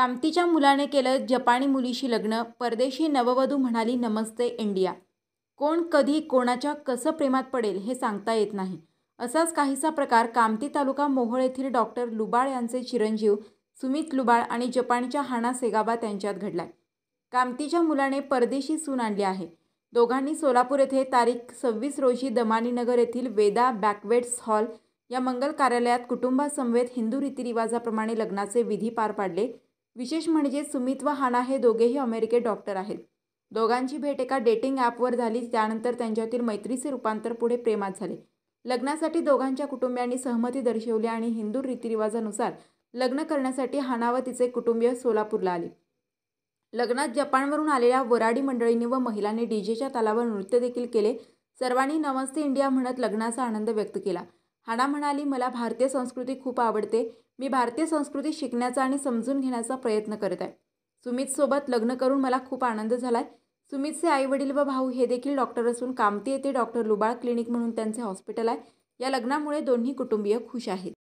कामतीच्या मुलाने केलं जपानी मुलीशी लग्न, परदेशी नववधू म्हणाली नमस्ते इंडिया. कोण कधी कोणाच्या कसं प्रेमात पडेल हे सांगता येत नाही. असाच काहीसा प्रकार कामती तालुका मोहोळ येथील डॉक्टर लुबाळ यांचे चिरंजीव सुमित लुबाळ आणि जपानच्या हाना सेगाबात यांच्यात घडलाय. कामतीच्या मुलाने परदेशी सून आणली आहे. दोघांनी सोलापूर येथे तारीख 26 रोजी दमानीनगर येथील वेदा बँक्वेट्स हॉल या मंगल कार्यालयात कुटुंबासमवेत हिंदू रीतिरिवाजाप्रमाणे लग्नाचे विधी पार पाडले. विशेष म्हणजे सुमित व हाना हे दोघेही अमेरिकेत डॉक्टर आहेत. दोघांची भेट एका डेटिंग ॲपवर झाली. त्यानंतर त्यांच्यातील मैत्रीचे रूपांतर पुढे प्रेमात झाले. लग्नासाठी दोघांच्या कुटुंबियांनी सहमती दर्शवली आणि हिंदू रीतिरिवाजानुसार लग्न करण्यासाठी हाना व तिचे कुटुंबीय सोलापूरला आले. लग्नात जपानवरून आलेल्या वऱ्हाडी मंडळींनी व महिलांनी डीजेच्या तालावर नृत्य देखील केले. सर्वांनी नमस्ते इंडिया म्हणत लग्नाचा आनंद व्यक्त केला. हाना म्हणाली, मला भारतीय संस्कृती खूप आवडते. मी भारतीय संस्कृती शिकण्याचा आणि समजून घेण्याचा प्रयत्न करत आहे. सुमितसोबत लग्न करून मला खूप आनंद झालाय. सुमितचे आईवडील व भाऊ हे देखील डॉक्टर असून कामती येथे डॉक्टर लुबाळ क्लिनिक म्हणून त्यांचे हॉस्पिटल आहे. या लग्नामुळे दोन्ही कुटुंबीय खुश आहेत.